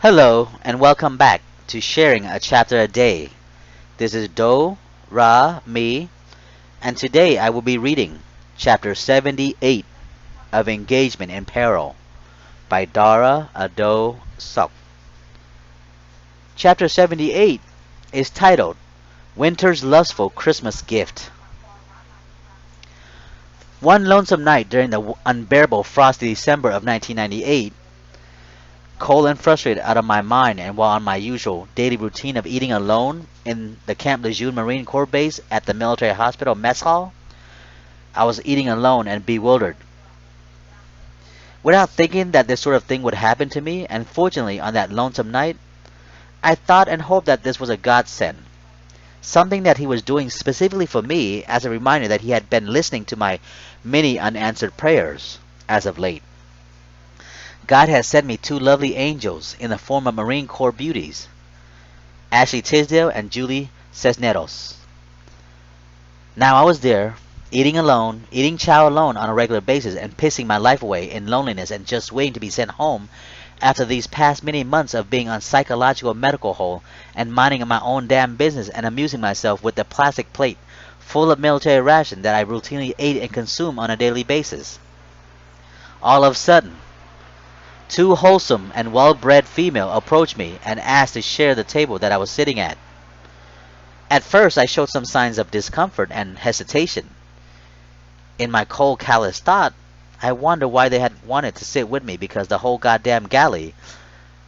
Hello, and welcome back to Sharing a Chapter a Day. This is Do, Ra, me, and today I will be reading Chapter 78 of Engagement in Peril by Dara, Odoe, Sok. Chapter 78 is titled Winter's Lustful Christmas Gift. One lonesome night during the unbearable frosty December of 1998, cold and frustrated out of my mind, and while on my usual daily routine of eating alone in the Camp Lejeune Marine Corps base at the military hospital mess hall, I was eating alone and bewildered. Without thinking that this sort of thing would happen to me, and fortunately on that lonesome night, I thought and hoped that this was a godsend, something that he was doing specifically for me as a reminder that he had been listening to my many unanswered prayers as of late. God has sent me two lovely angels in the form of Marine Corps beauties, Ashley Tisdale and Julie Cisneros. Now I was there, eating alone, eating chow alone on a regular basis, and pissing my life away in loneliness and just waiting to be sent home after these past many months of being on psychological medical hold and minding my own damn business and amusing myself with the plastic plate full of military ration that I routinely ate and consumed on a daily basis. All of a sudden, two wholesome and well-bred female approached me and asked to share the table that I was sitting at. At first, I showed some signs of discomfort and hesitation. In my cold, callous thought, I wondered why they had wanted to sit with me because the whole goddamn galley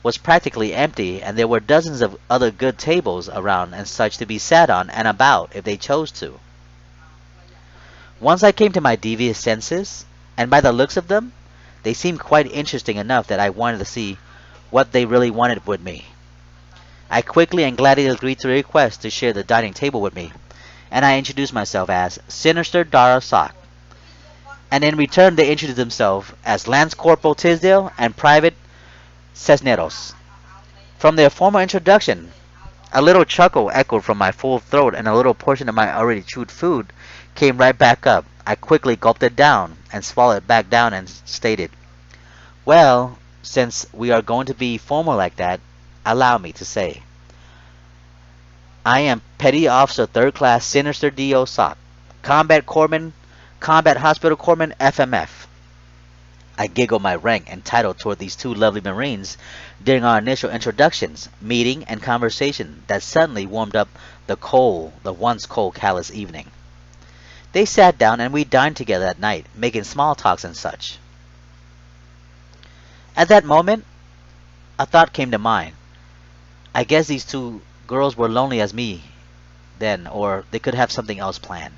was practically empty and there were dozens of other good tables around and such to be sat on and about if they chose to. Once I came to my devious senses, and by the looks of them, they seemed quite interesting enough that I wanted to see what they really wanted with me. I quickly and gladly agreed to the request to share the dining table with me, and I introduced myself as Sinister Dara Sock, and in return they introduced themselves as Lance Corporal Tisdale and Private Cisneros. From their formal introduction, a little chuckle echoed from my full throat, and a little portion of my already chewed food came right back up. I quickly gulped it down and swallowed it back down and stated, "Well, since we are going to be formal like that, allow me to say, I am Petty Officer 3rd Class Sinister D.O. Sock, Combat Corpsman, Combat Hospital Corpsman FMF." I giggled my rank and title toward these two lovely Marines during our initial introductions, meeting, and conversation that suddenly warmed up the once cold, callous evening. They sat down and we dined together that night, making small talks and such. At that moment, a thought came to mind. I guess these two girls were lonely as me then, or they could have something else planned.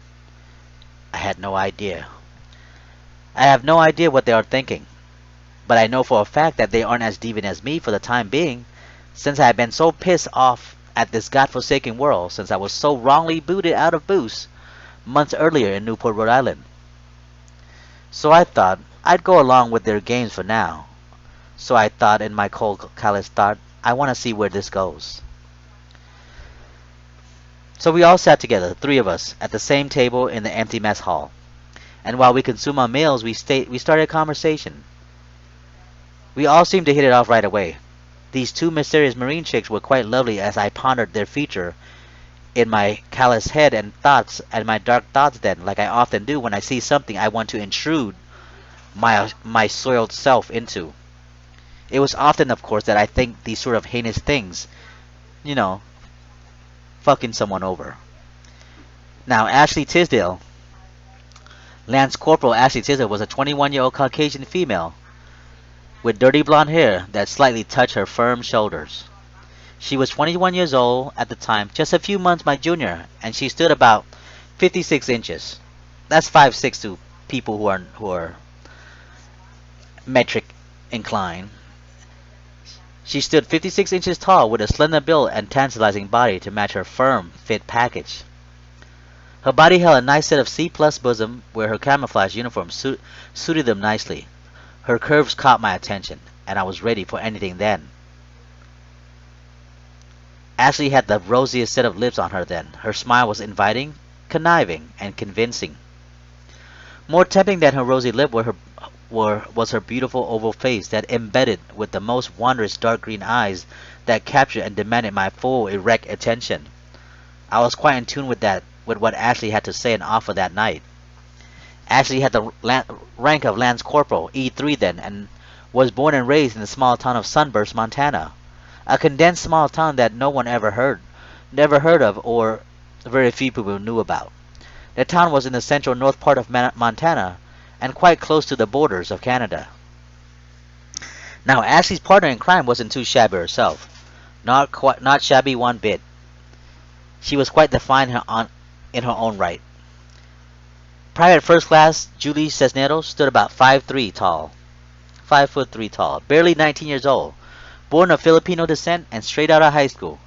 I had no idea. I have no idea what they are thinking, but I know for a fact that they aren't as deviant as me for the time being, since I have been so pissed off at this godforsaken world since I was so wrongly booted out of Boost months earlier in Newport, Rhode Island. So I thought I'd go along with their games for now. So I thought in my cold, callous thought, I want to see where this goes. So we all sat together, three of us, at the same table in the empty mess hall. And while we consumed our meals, we started a conversation. We all seemed to hit it off right away. These two mysterious Marine chicks were quite lovely as I pondered their future in my callous head and my dark thoughts then, like I often do when I see something I want to intrude my soiled self into. It was often, of course, that I think these sort of heinous things, you know, fucking someone over. Now, Lance Corporal Ashley Tisdale was a 21-year-old Caucasian female with dirty blonde hair that slightly touched her firm shoulders. She was 21 years old at the time, just a few months my junior, and she stood about 56 inches. That's 5'6" to people who are metric inclined. She stood 56 inches tall with a slender build and tantalizing body to match her firm, fit package. Her body held a nice set of C-plus bosom where her camouflage uniform suited them nicely. Her curves caught my attention, and I was ready for anything then. Ashley had the rosiest set of lips on her then. Her smile was inviting, conniving, and convincing. More tempting than her rosy lip was her beautiful oval face that embedded with the most wondrous dark green eyes that captured and demanded my full erect attention. I was quite in tune with what Ashley had to say and offer that night. Ashley had the rank of Lance Corporal, E3 then, and was born and raised in the small town of Sunburst, Montana, a condensed small town that no one never heard of, or very few people knew about. The town was in the central north part of Montana, and quite close to the borders of Canada. Now, Ashley's partner in crime wasn't too shabby herself, not shabby one bit. She was quite defined in her own right. Private First Class Julie Cisneros stood about 5'3" tall, 5'3" tall, barely 19 years old, born of Filipino descent and straight out of high school.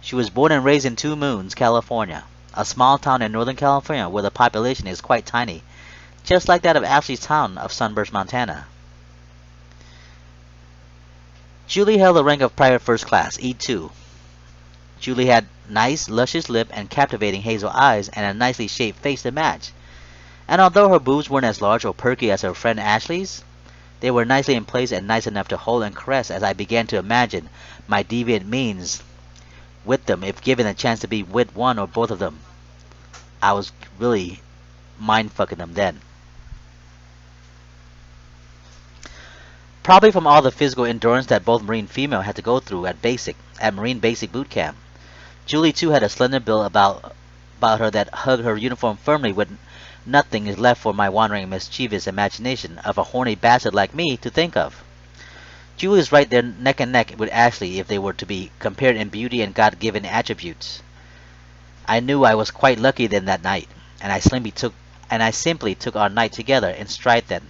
She was born and raised in Two Moons, California, a small town in Northern California where the population is quite tiny, just like that of Ashley's town of Sunburst, Montana. Julie held the rank of Private First Class, E2. Julie had nice, luscious lip and captivating hazel eyes and a nicely shaped face to match. And although her boobs weren't as large or perky as her friend Ashley's, they were nicely in place and nice enough to hold and caress as I began to imagine my deviant means with them if given a chance to be with one or both of them. I was really mind-fucking them then. Probably from all the physical endurance that both Marine female had to go through at Marine Basic Boot Camp. Julie too had a slender build about her that hugged her uniform firmly with nothing is left for my wandering mischievous imagination of a horny bastard like me to think of. Julie was right there neck and neck with Ashley if they were to be compared in beauty and God-given attributes. I knew I was quite lucky then that night, and I simply took our night together in stride then.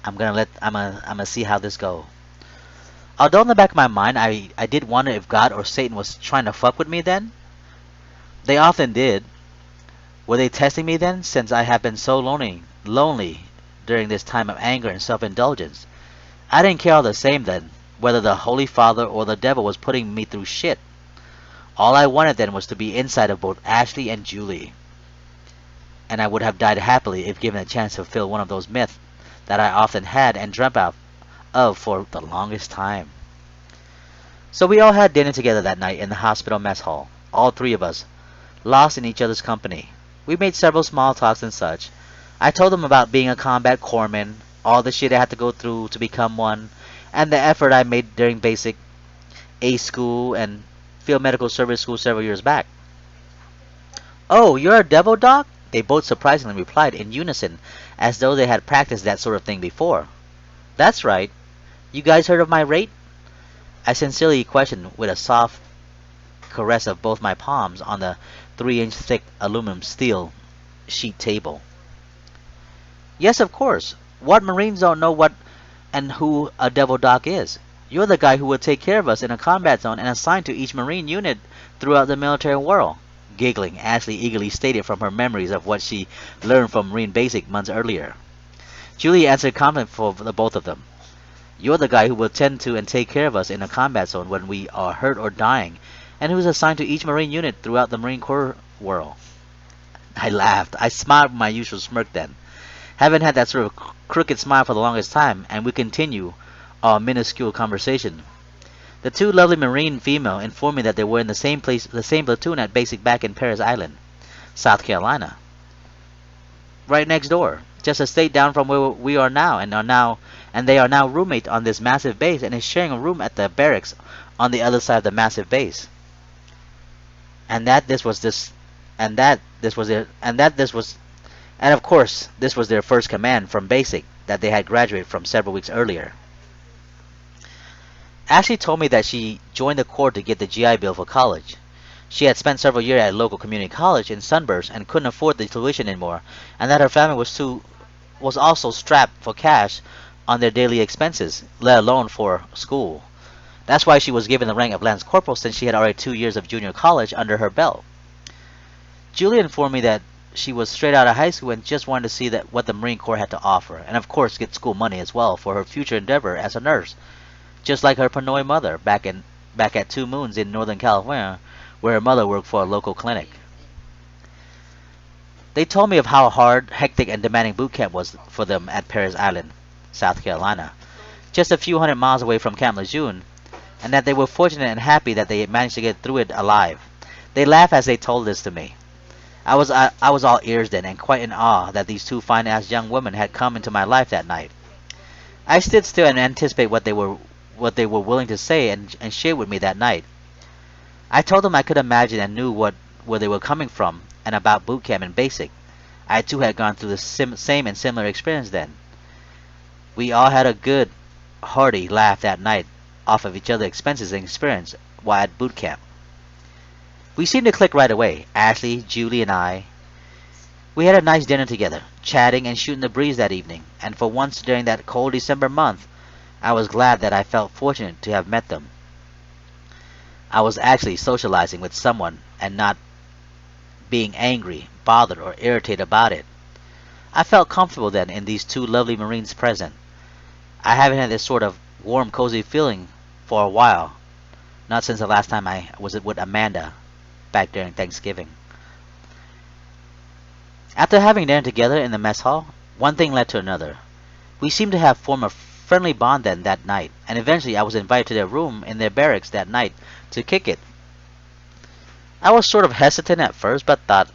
I'm gonna see how this go. Although in the back of my mind I did wonder if God or Satan was trying to fuck with me then. They often did. Were they testing me then, since I have been so lonely during this time of anger and self-indulgence? I didn't care all the same then, whether the Holy Father or the devil was putting me through shit. All I wanted then was to be inside of both Ashley and Julie. And I would have died happily if given a chance to fulfill one of those myths that I often had and dreamt of for the longest time. So we all had dinner together that night in the hospital mess hall, all three of us, lost in each other's company. We made several small talks and such. I told them about being a combat corpsman, all the shit I had to go through to become one, and the effort I made during basic A school and field medical service school several years back. "Oh, you're a devil doc?" They both surprisingly replied in unison, as though they had practiced that sort of thing before. "That's right. You guys heard of my rate?" I sincerely questioned with a soft caress of both my palms on the 3-inch thick aluminum steel sheet table. "Yes, of course. What Marines don't know what and who a devil doc is? You're the guy who will take care of us in a combat zone and assigned to each Marine unit throughout the military world." Giggling, Ashley eagerly stated from her memories of what she learned from Marine Basic months earlier. Julie answered confidently for the both of them. "You're the guy who will tend to and take care of us in a combat zone when we are hurt or dying, and who's assigned to each Marine unit throughout the Marine Corps world." I laughed. I smiled with my usual smirk then. Haven't had that sort of crooked smile for the longest time, and we continue our minuscule conversation. The two lovely Marine female informed me that they were in the same platoon at basic back in Peril Island, South Carolina, right next door, just a state down from where we are now, and they are now roommate on this massive base, and is sharing a room at the barracks on the other side of the massive base. And of course, this was their first command from basic that they had graduated from several weeks earlier. Ashley told me that she joined the Corps to get the GI Bill for college. She had spent several years at a local community college in Sunburst and couldn't afford the tuition anymore, and that her family was also strapped for cash on their daily expenses, let alone for school. That's why she was given the rank of Lance Corporal, since she had already 2 years of junior college under her belt. Julie informed me that she was straight out of high school and just wanted to see what the Marine Corps had to offer, and of course get school money as well for her future endeavor as a nurse, just like her Pinoy mother back at Two Moons in Northern California, where her mother worked for a local clinic. They told me of how hard, hectic, and demanding boot camp was for them at Paris Island, South Carolina, just a few hundred miles away from Camp Lejeune, and that they were fortunate and happy that they had managed to get through it alive. They laughed as they told this to me. I was all ears then, and quite in awe that these two fine-ass young women had come into my life that night. I stood still and anticipated what they were willing to say and share with me that night. I told them I could imagine and knew where they were coming from and about boot camp and basic. I too had gone through the same and similar experience then. We all had a good, hearty laugh that night off of each other's expenses and experience while at boot camp. We seemed to click right away, Ashley, Julie, and I. We had a nice dinner together, chatting and shooting the breeze that evening, and for once during that cold December month, I was glad that I felt fortunate to have met them. I was actually socializing with someone and not being angry, bothered, or irritated about it. I felt comfortable then in these two lovely Marines present. I haven't had this sort of warm, cozy feeling for a while, not since the last time I was with Amanda back during Thanksgiving. After having dinner together in the mess hall, one thing led to another. We seemed to have formed a friendly bond then that night, and eventually I was invited to their room in their barracks that night to kick it. I was sort of hesitant at first, but thought,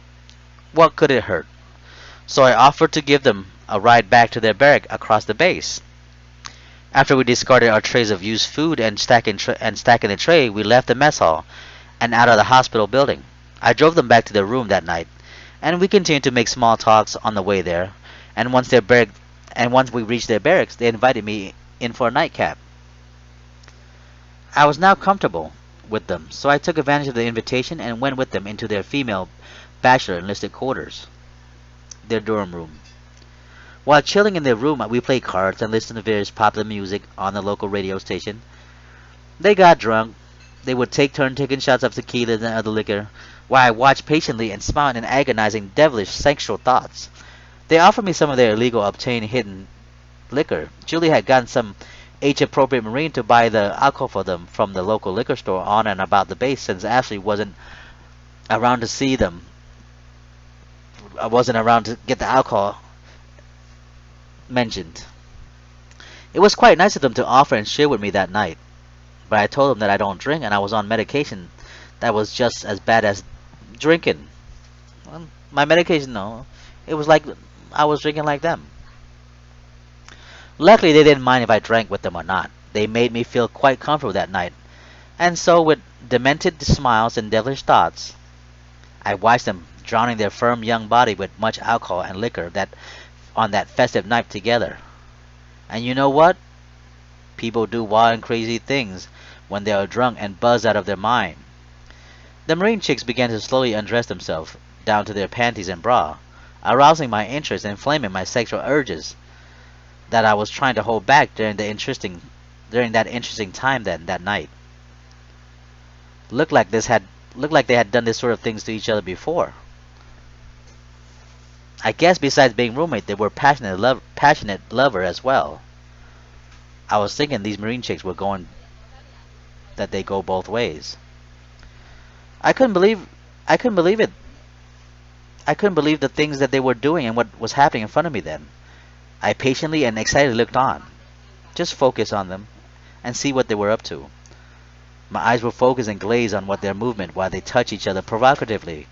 what could it hurt? So I offered to give them a ride back to their barrack across the base. After we discarded our trays of used food and stacking the tray, we left the mess hall and out of the hospital building. I drove them back to their room that night, and we continued to make small talks on the way there. And once we reached their barracks, they invited me in for a nightcap. I was now comfortable with them, so I took advantage of the invitation and went with them into their female bachelor enlisted quarters, their dorm room. While chilling in their room, we played cards and listened to various popular music on the local radio station. They got drunk. They would take turns taking shots of tequila and other liquor, while I watched patiently and smiled in agonizing, devilish, sexual thoughts. They offered me some of their illegal obtained hidden liquor. Julie had gotten some age-appropriate Marine to buy the alcohol for them from the local liquor store on and about the base, since Ashley wasn't around to see them. I wasn't around to get the alcohol mentioned. It was quite nice of them to offer and share with me that night, but I told them that I don't drink and I was on medication that was just as bad as drinking. Well, my medication, no. It was like I was drinking like them. Luckily, they didn't mind if I drank with them or not. They made me feel quite comfortable that night, and so with demented smiles and devilish thoughts, I watched them drowning their firm young body with much alcohol and liquor that on that festive night together. And you know what? People do wild and crazy things when they are drunk and buzzed out of their mind. The Marine chicks began to slowly undress themselves down to their panties and bra, arousing my interest and inflaming my sexual urges that I was trying to hold back during that interesting time that night. Looked like they had done this sort of things to each other before. I guess besides being roommates, they were passionate lover as well. I was thinking these Marine chicks were going that they go both ways. I couldn't believe it. I couldn't believe the things that they were doing and what was happening in front of me then. I patiently and excitedly looked on, just focus on them and see what they were up to. My eyes were focused and glazed on what their movement while they touched each other provocatively,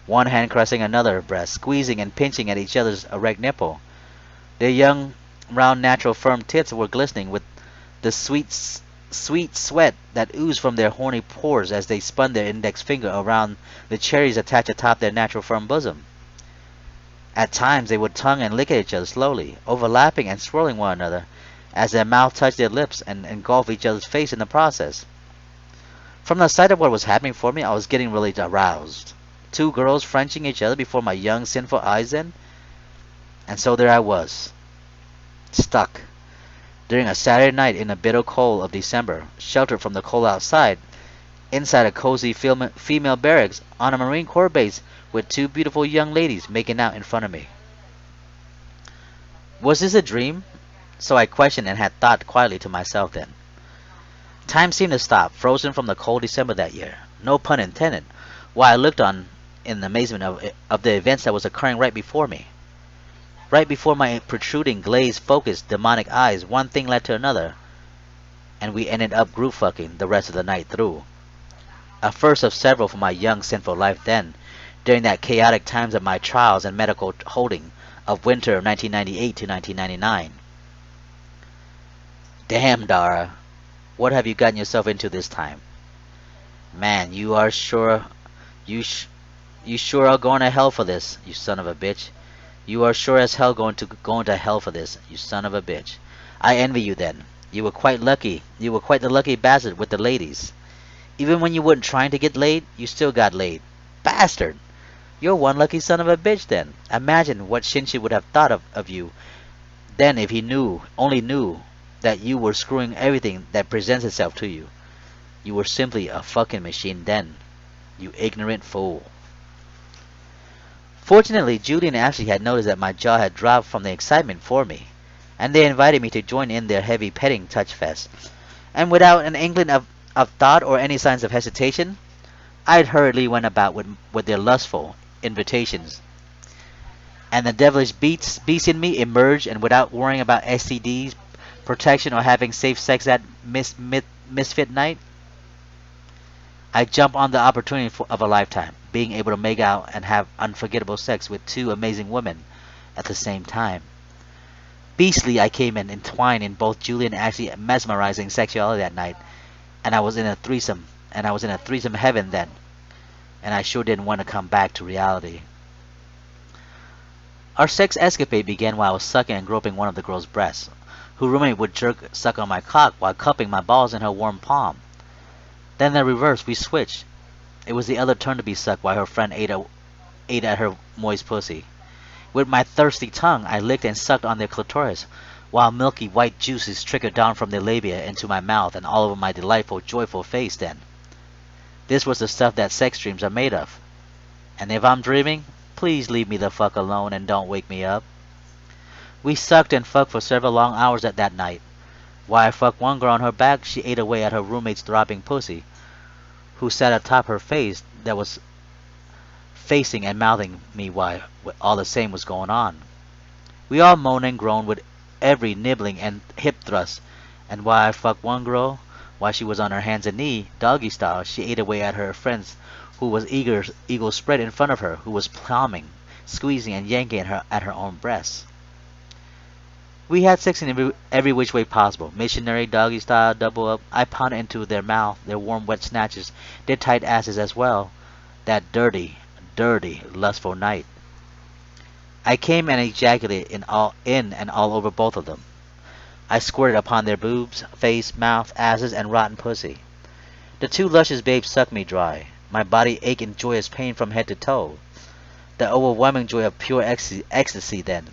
one hand caressing another breast, squeezing and pinching at each other's erect nipple. Their young, round, natural, firm tits were glistening with the sweet sweat that oozed from their horny pores as they spun their index finger around the cherries attached atop their natural firm bosom. At times they would tongue and lick at each other slowly, overlapping and swirling one another as their mouth touched their lips and engulfed each other's face in the process. From the sight of what was happening for me, I was getting really aroused. Two girls Frenching each other before my young, sinful eyes then? And so there I was, stuck, during a Saturday night in the bitter cold of December, sheltered from the cold outside, inside a cozy female barracks on a Marine Corps base with two beautiful young ladies making out in front of me. Was this a dream? So I questioned and had thought quietly to myself then. Time seemed to stop, frozen from the cold December that year. No pun intended. While I looked on in amazement of the events that was occurring right before me. Right before my protruding, glazed, focused, demonic eyes, one thing led to another, and we ended up group fucking the rest of the night through. A first of several for my young sinful life then, during that chaotic times of my trials and medical holding of winter of 1998 to 1999. Damn, Dara, what have you gotten yourself into this time? Man, you sh- you sure are going to hell for this, you son of a bitch. You are sure as hell going to hell for this, you son of a bitch. I envy you then. You were quite lucky. You were quite the lucky bastard with the ladies. Even when you weren't trying to get laid, you still got laid. Bastard! You're one lucky son of a bitch then. Imagine what Shinshi would have thought of you then if he only knew, that you were screwing everything that presents itself to you. You were simply a fucking machine then. You ignorant fool. Fortunately, Julie and Ashley had noticed that my jaw had dropped from the excitement for me, and they invited me to join in their heavy petting touch fest. And without an inkling of thought or any signs of hesitation, I hurriedly went about with their lustful invitations. And the devilish beast in me emerged, and without worrying about STDs, protection, or having safe sex at misfit night, I jumped on the opportunity of a lifetime, being able to make out and have unforgettable sex with two amazing women at the same time. Beastly, I came in, entwined in both Julie and Ashley's mesmerizing sexuality that night, and I was in a threesome, heaven then, and I sure didn't want to come back to reality. Our sex escapade began while I was sucking and groping one of the girl's breasts, whose roommate would suck on my cock while cupping my balls in her warm palm. Then in the reverse, we switched. It was the other turn to be sucked while her friend ate at her moist pussy. With my thirsty tongue, I licked and sucked on their clitoris, while milky white juices trickled down from their labia into my mouth and all over my delightful, joyful face then. This was the stuff that sex dreams are made of. And if I'm dreaming, please leave me the fuck alone and don't wake me up. We sucked and fucked for several long hours at that night. While I fucked one girl on her back, she ate away at her roommate's throbbing pussy, who sat atop her face that was facing and mouthing me while all the same was going on. We all moaned and groaned with every nibbling and hip thrust, and while I fucked one girl, while she was on her hands and knees, doggy style, she ate away at her friends, who was eagle spread in front of her, who was palming, squeezing, and yanking at her own breasts. We had sex in every which way possible. Missionary, doggy style, double up. I pounded into their mouth, their warm wet snatches, their tight asses as well. That dirty, dirty, lustful night. I came and ejaculated in and all over both of them. I squirted upon their boobs, face, mouth, asses, and rotten pussy. The two luscious babes sucked me dry. My body ached in joyous pain from head to toe. The overwhelming joy of pure ecstasy then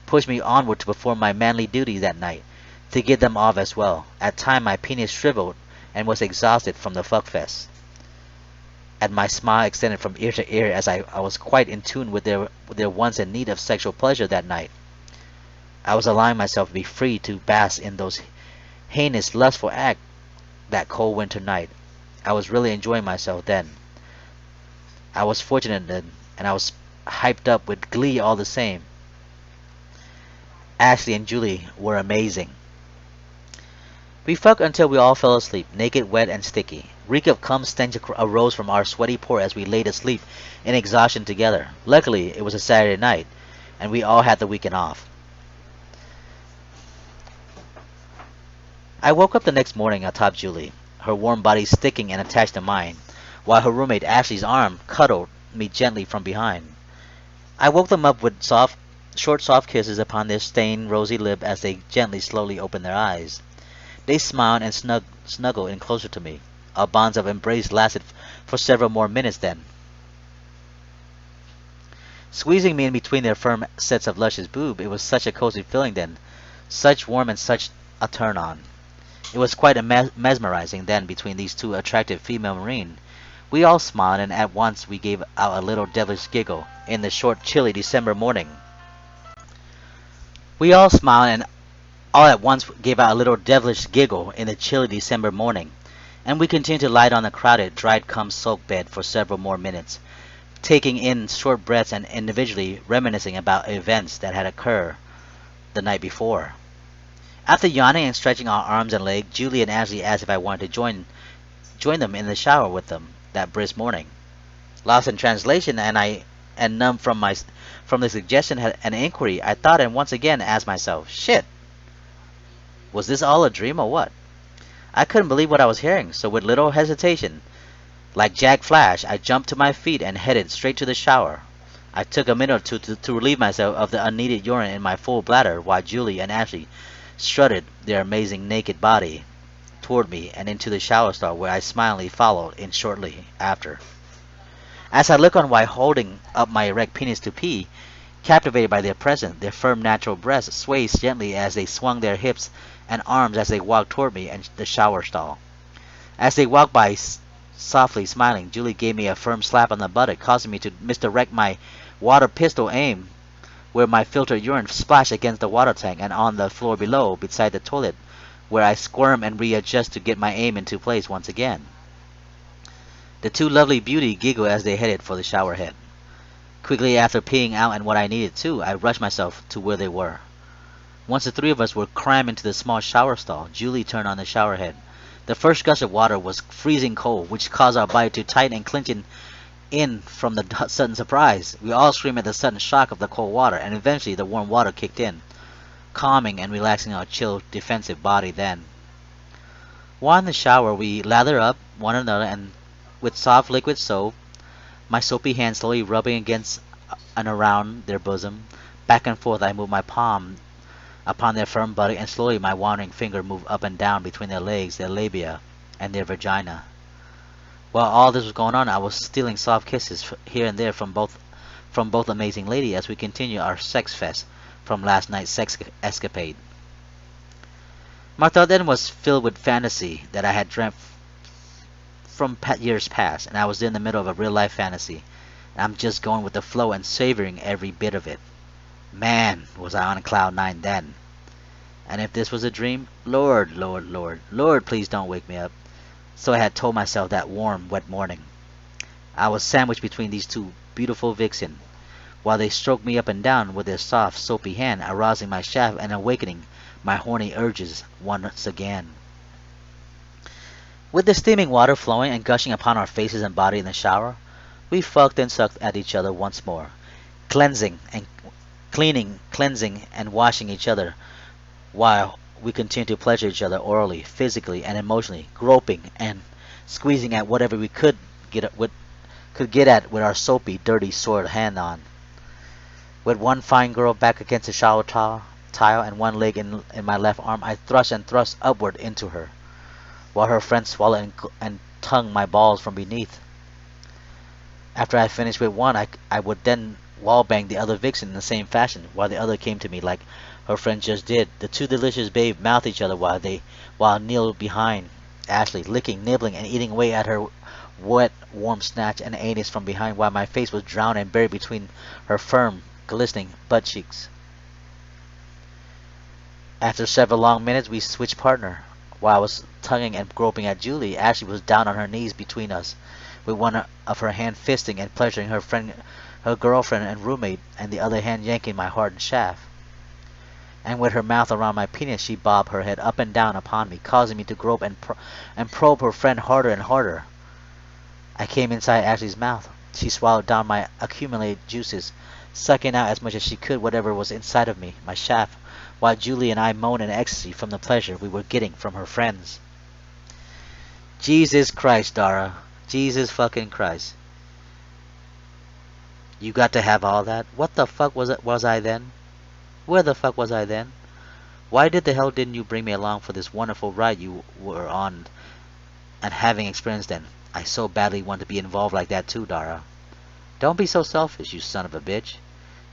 pushed me onward to perform my manly duty that night, to get them off as well. At times my penis shriveled and was exhausted from the fuckfest. And my smile extended from ear to ear as I was quite in tune with their wants and need of sexual pleasure that night. I was allowing myself to be free to bask in those heinous, lustful acts that cold winter night. I was really enjoying myself then. I was fortunate then, and I was hyped up with glee all the same. Ashley and Julie were amazing. We fucked until we all fell asleep, naked, wet, and sticky. Reek of cum stench arose from our sweaty pore as we laid asleep in exhaustion together. Luckily, it was a Saturday night, and we all had the weekend off. I woke up the next morning atop Julie, her warm body sticking and attached to mine, while her roommate Ashley's arm cuddled me gently from behind. I woke them up with short, soft kisses upon their stained, rosy lip as they gently, slowly opened their eyes. They smiled and snuggled in closer to me. Our bonds of embrace lasted for several more minutes then. Squeezing me in between their firm sets of luscious boob, it was such a cozy feeling then, such warmth and such a turn-on. It was quite mesmerizing then between these two attractive female marines. We all smiled, and at once we gave out a little devilish giggle in the short, chilly December morning. We all smiled and all at once gave out a little devilish giggle in the chilly December morning, and we continued to lie on the crowded, dried cum-soaked bed for several more minutes, taking in short breaths and individually reminiscing about events that had occurred the night before. After yawning and stretching our arms and legs, Julie and Ashley asked if I wanted to join them in the shower with them that brisk morning. Lost in translation, and numb from the suggestion and inquiry, I thought and once again asked myself, shit, was this all a dream or what? I couldn't believe what I was hearing, so with little hesitation, like Jack Flash, I jumped to my feet and headed straight to the shower. I took a minute or two to relieve myself of the unneeded urine in my full bladder while Julie and Ashley strutted their amazing naked body toward me and into the shower stall where I smilingly followed in shortly after. As I looked on while holding up my erect penis to pee, captivated by their presence, their firm natural breasts swayed gently as they swung their hips and arms as they walked toward me and the shower stall. As they walked by, softly smiling, Julie gave me a firm slap on the buttock, causing me to misdirect my water pistol aim, where my filtered urine splashed against the water tank and on the floor below, beside the toilet, where I squirmed and readjusted to get my aim into place once again. The two lovely beauties giggled as they headed for the shower head. Quickly after peeing out and what I needed too, I rushed myself to where they were. Once the three of us were crammed into the small shower stall, Julie turned on the shower head. The first gush of water was freezing cold, which caused our body to tighten and clench in from the sudden surprise. We all screamed at the sudden shock of the cold water, and eventually the warm water kicked in, calming and relaxing our chill, defensive body then. While in the shower, we lathered up one another and with soft liquid soap, my soapy hands slowly rubbing against and around their bosom. Back and forth I moved my palm upon their firm body, and slowly my wandering finger moved up and down between their legs, their labia, and their vagina. While all this was going on, I was stealing soft kisses here and there from both amazing ladies as we continued our sex fest from last night's sex escapade. My thought then was filled with fantasy that I had dreamt from years past, and I was in the middle of a real-life fantasy. I'm just going with the flow and savoring every bit of it. Man, was I on cloud nine then. And if this was a dream, Lord, Lord, Lord, Lord, please don't wake me up. So I had told myself that warm, wet morning. I was sandwiched between these two beautiful vixen, while they stroked me up and down with their soft, soapy hand, arousing my shaft and awakening my horny urges once again. With the steaming water flowing and gushing upon our faces and body in the shower, we fucked and sucked at each other once more, cleansing and washing each other, while we continued to pleasure each other orally, physically, and emotionally, groping and squeezing at whatever we could get at with our soapy, dirty sword hand on. With one fine girl back against the shower tile and one leg in my left arm, I thrust and thrust upward into her, while her friend swallowed and tongued my balls from beneath. After I finished with one, I would then wallbang the other vixen in the same fashion, while the other came to me like her friend just did. The two delicious babes mouthed each other while kneeled behind Ashley, licking, nibbling, and eating away at her wet, warm snatch and anus from behind, while my face was drowned and buried between her firm, glistening butt cheeks. After several long minutes, we switched partner. While I was tonguing and groping at Julie, Ashley was down on her knees between us, with one of her hand fisting and pleasuring her girlfriend and roommate, and the other hand yanking my hardened shaft. And with her mouth around my penis, she bobbed her head up and down upon me, causing me to grope and probe her friend harder and harder. I came inside Ashley's mouth. She swallowed down my accumulated juices, sucking out as much as she could whatever was inside of me, my shaft, while Julie and I moaned in ecstasy from the pleasure we were getting from her friends. Jesus Christ, Dara. Jesus fucking Christ. You got to have all that? What the fuck was I then? Where the fuck was I then? Why the hell didn't you bring me along for this wonderful ride you were on and having experienced then? I so badly want to be involved like that too, Dara. Don't be so selfish, you son of a bitch.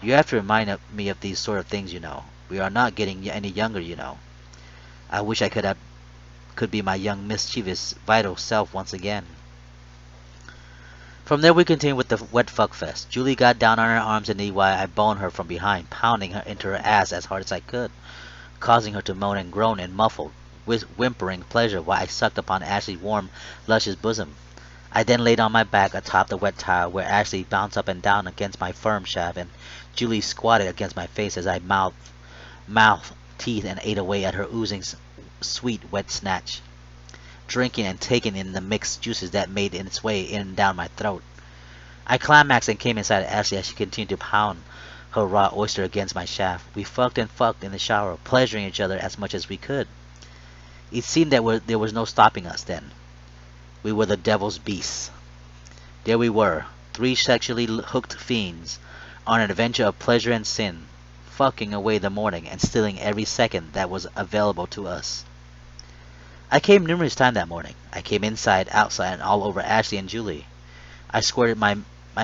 You have to remind me of these sort of things, you know. We are not getting any younger, you know. I wish I could be my young, mischievous, vital self once again. From there we continued with the wet fuck fest. Julie got down on her arms and knees while I boned her from behind, pounding her into her ass as hard as I could, causing her to moan and groan in muffled, whimpering pleasure while I sucked upon Ashley's warm, luscious bosom. I then laid on my back atop the wet tile where Ashley bounced up and down against my firm shaft and Julie squatted against my face as I mouthed teeth and ate away at her oozing sweet wet snatch, drinking and taking in the mixed juices that made its way in and down my throat. I climaxed and came inside Ashley as she continued to pound her raw oyster against my shaft. We fucked and fucked in the shower, pleasuring each other as much as we could. It seemed that there was no stopping us then. We were the devil's beasts. There we were, three sexually hooked fiends, on an adventure of pleasure and sin, fucking away the morning and stealing every second that was available to us. I came numerous times that morning. I came inside, outside, and all over Ashley and Julie. I squirted my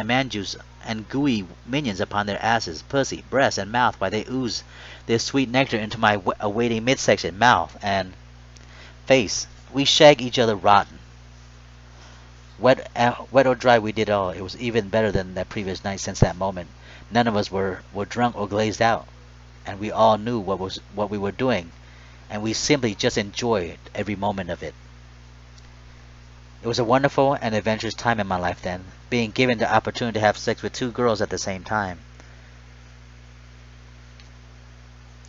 man juice and gooey minions upon their asses, pussy, breasts, and mouth while they oozed their sweet nectar into my awaiting midsection, mouth, and face. We shagged each other rotten. Wet or dry, we did all. It was even better than that previous night since that moment. None of us were drunk or glazed out, and we all knew what we were doing, and we simply just enjoyed every moment of it. It was a wonderful and adventurous time in my life then, being given the opportunity to have sex with two girls at the same time.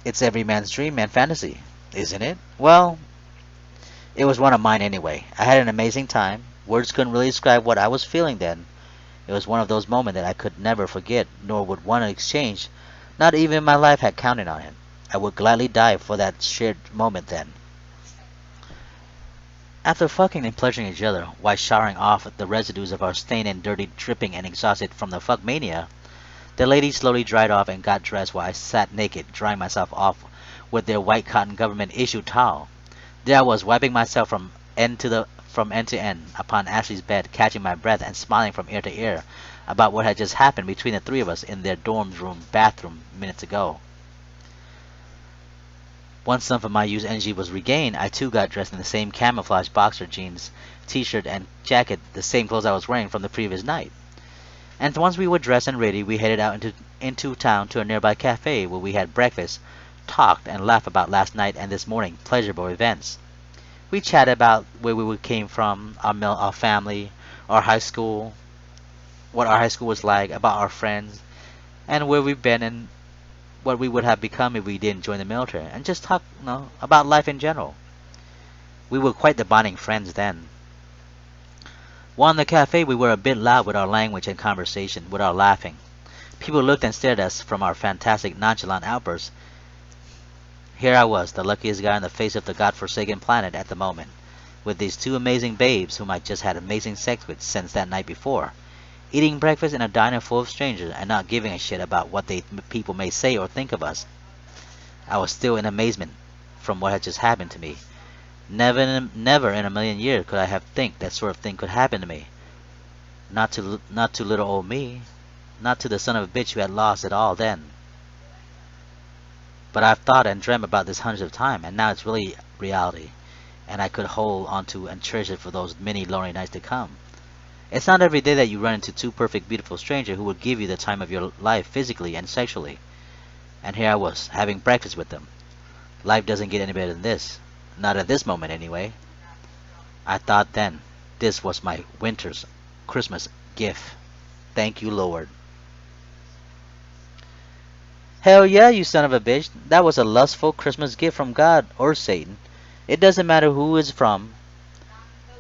It's every man's dream and fantasy, isn't it? Well, it was one of mine anyway. I had an amazing time. Words couldn't really describe what I was feeling then. It was one of those moments that I could never forget, nor would want to exchange. Not even my life had counted on it. I would gladly die for that shared moment then. After fucking and pleasuring each other, while showering off the residues of our stained and dirty, dripping and exhausted from the fuck mania, the ladies slowly dried off and got dressed while I sat naked, drying myself off with their white cotton government-issued towel. There I was, wiping myself from end to end upon Ashley's bed, catching my breath and smiling from ear to ear about what had just happened between the three of us in their dorm room bathroom minutes ago. Once some of my used energy was regained, I too got dressed in the same camouflage boxer jeans, t-shirt, and jacket, the same clothes I was wearing from the previous night. And once we were dressed and ready, we headed out into town to a nearby cafe where we had breakfast, talked, and laughed about last night and this morning pleasurable events. We chatted about where we came from, our family, our high school, what our high school was like, about our friends, and where we've been and what we would have become if we didn't join the military, and just talk, about life in general. We were quite the bonding friends then. While in the cafe, we were a bit loud with our language and conversation, with our laughing. People looked and stared at us from our fantastic, nonchalant outbursts. Here I was, the luckiest guy on the face of the godforsaken planet at the moment, with these two amazing babes whom I just had amazing sex with since that night before, eating breakfast in a diner full of strangers and not giving a shit about what people may say or think of us. I was still in amazement from what had just happened to me. Never in a million years could I have think that sort of thing could happen to me. Not to little old me, not to the son of a bitch who had lost it all then. But I've thought and dreamt about this hundreds of times, and now it's really reality, and I could hold onto and cherish it for those many lonely nights to come. It's not every day that you run into two perfect, beautiful strangers who will give you the time of your life physically and sexually. And here I was, having breakfast with them. Life doesn't get any better than this. Not at this moment, anyway. I thought then, this was my winter's Christmas gift. Thank you, Lord. Hell yeah, you son of a bitch. That was a lustful Christmas gift from God or Satan. It doesn't matter who it's from.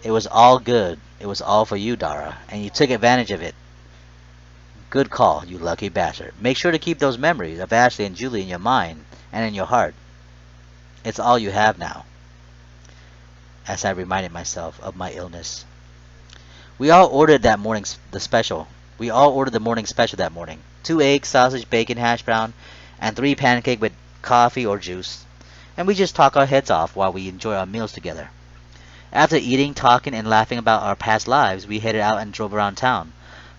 It was all good. It was all for you, Dara, and you took advantage of it. Good call, you lucky bastard. Make sure to keep those memories of Ashley and Julie in your mind and in your heart. It's all you have now. As I reminded myself of my illness. We all ordered the morning special that morning. 2 eggs, sausage, bacon, hash brown, and 3 pancakes with coffee or juice. And we just talk our heads off while we enjoy our meals together. After eating, talking, and laughing about our past lives, we headed out and drove around town,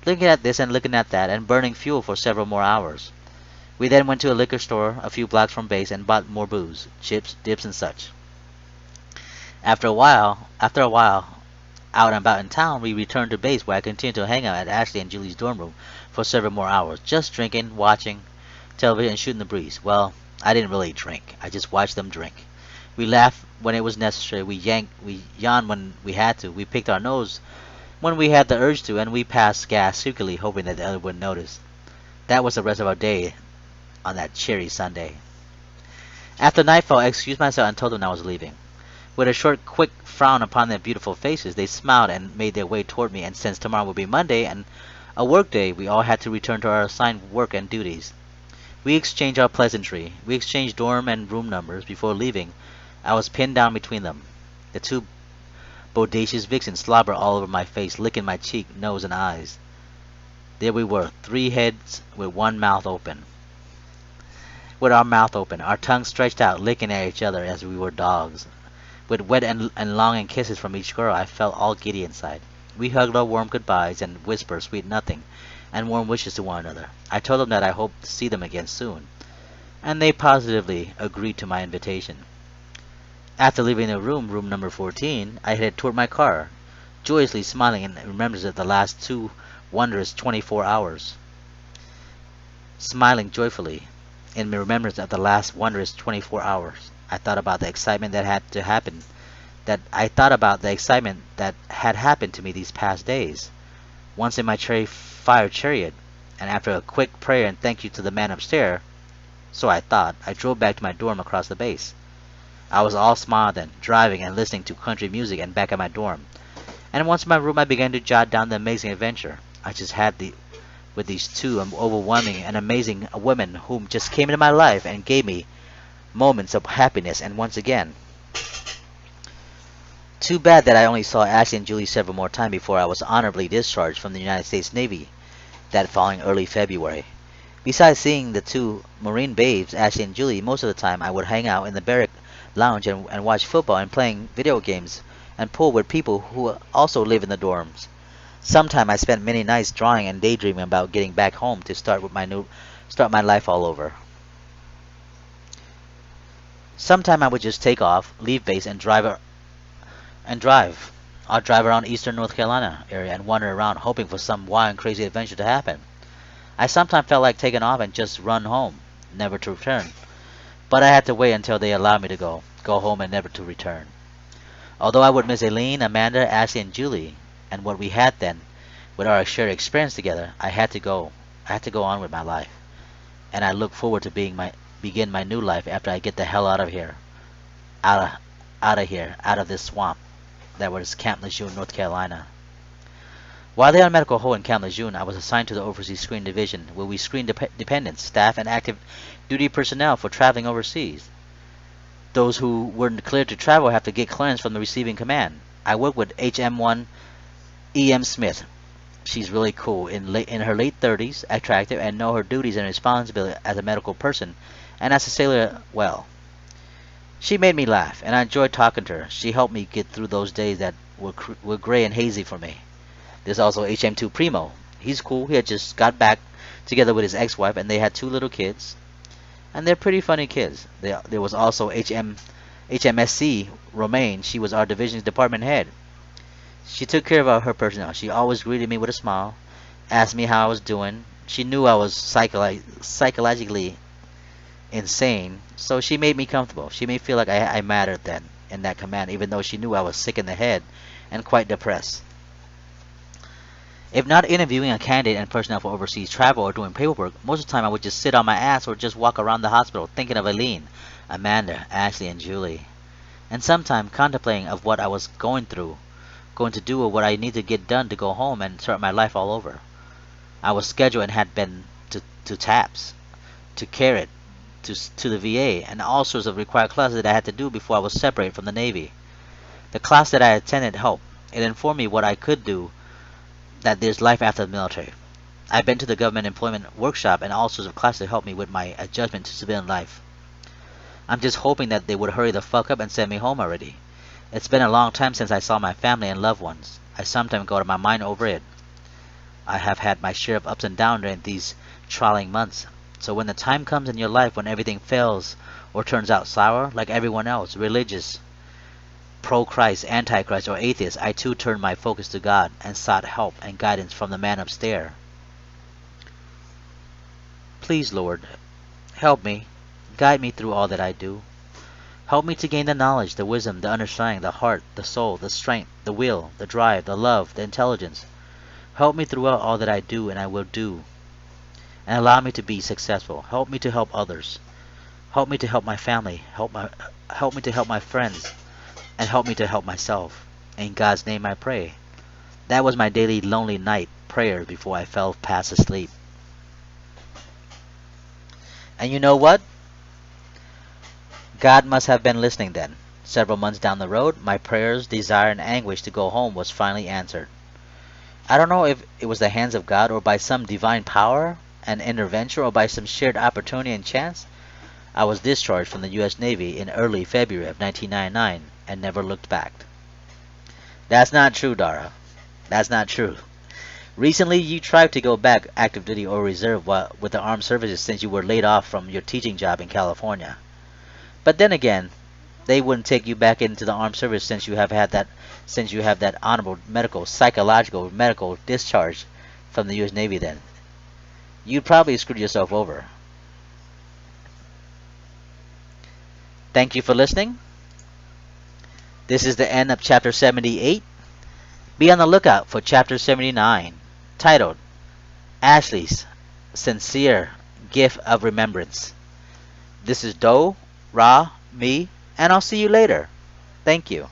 looking at this and looking at that, and burning fuel for several more hours. We then went to a liquor store a few blocks from base and bought more booze, chips, dips, and such. After a while, out and about in town, we returned to base where I continued to hang out at Ashley and Julie's dorm room for several more hours, just drinking, watching television, and shooting the breeze. Well, I didn't really drink. I just watched them drink. We laughed when it was necessary. We yawned when we had to. We picked our nose when we had the urge to, and we passed gas secretly, hoping that the other wouldn't notice. That was the rest of our day on that cheery Sunday. After nightfall, I excused myself and told them I was leaving. With a short, quick frown upon their beautiful faces, they smiled and made their way toward me, and since tomorrow would be Monday and a work day, we all had to return to our assigned work and duties. We exchanged our pleasantry. We exchanged dorm and room numbers. Before leaving, I was pinned down between them. The two bodacious vixens slobbered all over my face, licking my cheek, nose, and eyes. There we were, three heads with one mouth open. With our mouth open, our tongues stretched out, licking at each other as we were dogs. With wet and longing kisses from each girl, I felt all giddy inside. We hugged our warm goodbyes and whispered sweet nothing and warm wishes to one another. I told them that I hoped to see them again soon, and they positively agreed to my invitation. After leaving the room number 14, I headed toward my car, joyously smiling in remembrance of the last two wondrous 24 hours. Smiling joyfully in remembrance of the last wondrous 24 hours, I thought about the excitement that had to happen. I thought about the excitement that had happened to me these past days. Once in my fire chariot, and after a quick prayer and thank you to the man upstairs, so I thought, I drove back to my dorm across the base. I was all smile then, driving and listening to country music and back at my dorm. And once in my room, I began to jot down the amazing adventure I just had with these two overwhelming and amazing women whom just came into my life and gave me moments of happiness. And once again, too bad that I only saw Ashley and Julie several more times before I was honorably discharged from the United States Navy that following early February. Besides seeing the two Marine babes, Ashley and Julie, most of the time I would hang out in the barrack lounge and watch football and playing video games and pool with people who also live in the dorms. Sometimes I spent many nights drawing and daydreaming about getting back home to start my life all over. Sometime I would just take off, leave base, and drive. I'd drive around eastern North Carolina area and wander around, hoping for some wild and crazy adventure to happen. I sometimes felt like taking off and just run home, never to return. But I had to wait until they allowed me to go home and never to return. Although I would miss Aileen, Amanda, Ashley, and Julie, and what we had then, with our shared experience together, I had to go. I had to go on with my life, and I look forward to begin my new life after I get the hell out of here, out of this swamp that was Camp Lejeune, North Carolina. While there on medical hold in Camp Lejeune, I was assigned to the Overseas Screening Division, where we screened dependents, staff, and active duty personnel for traveling overseas. Those who weren't cleared to travel have to get clearance from the receiving command. I work with HM1 E.M. Smith. She's really cool, in her late 30s, attractive, and know her duties and responsibility as a medical person and as a sailor well. She made me laugh, and I enjoyed talking to her. She helped me get through those days that were gray and hazy for me. There's also HM2 Primo. He's cool. He had just got back together with his ex-wife, and they had two little kids. And they're pretty funny kids. There was also HMSC Romaine. She was our division's department head. She took care of her personnel. She always greeted me with a smile, asked me how I was doing. She knew I was psychologically insane, so she made me comfortable. She made me feel like I mattered then in that command, even though she knew I was sick in the head and quite depressed. If not interviewing a candidate and personnel for overseas travel or doing paperwork, most of the time I would just sit on my ass or just walk around the hospital thinking of Aileen, Amanda, Ashley, and Julie, and sometimes contemplating of what I was going to do, or what I need to get done to go home and start my life all over. I was scheduled and had been to TAPS, to CARET, to the VA, and all sorts of required classes that I had to do before I was separated from the Navy. The class that I attended helped. It informed me what I could do, that there's life after the military. I've been to the government employment workshop and all sorts of classes to help me with my adjustment to civilian life. I'm just hoping that they would hurry the fuck up and send me home already. It's been a long time since I saw my family and loved ones. I sometimes go to my mind over it. I have had my share of ups and downs during these trying months. So when the time comes in your life when everything fails or turns out sour, like everyone else, religious, pro-Christ, anti-Christ, or atheist, I too turned my focus to God and sought help and guidance from the man upstairs. Please, Lord, help me, guide me through all that I do. Help me to gain the knowledge, the wisdom, the understanding, the heart, the soul, the strength, the will, the drive, the love, the intelligence. Help me throughout all that I do and I will do, and allow me to be successful. Help me to help others. Help me to help my family. Help me to help my friends, and help me to help myself. In God's name I pray. That was my daily lonely night prayer before I fell fast asleep. And you know what? God must have been listening then. Several months down the road, my prayers, desire, and anguish to go home was finally answered. I don't know if it was the hands of God or by some divine power and intervention or by some shared opportunity and chance. I was discharged from the U.S. Navy in early February of 1999 and never looked back. That's not true, Dara. That's not true. Recently, you tried to go back active duty or reserve with the armed services since you were laid off from your teaching job in California. But then again, they wouldn't take you back into the armed service since you have that honorable medical, psychological, medical discharge from the U.S. Navy. Then you'd probably screwed yourself over. Thank you for listening. This is the end of chapter 78. Be on the lookout for chapter 79, titled Ashley's Sincere Gift of Remembrance. This is Doe, Ra, me, and I'll see you later. Thank you.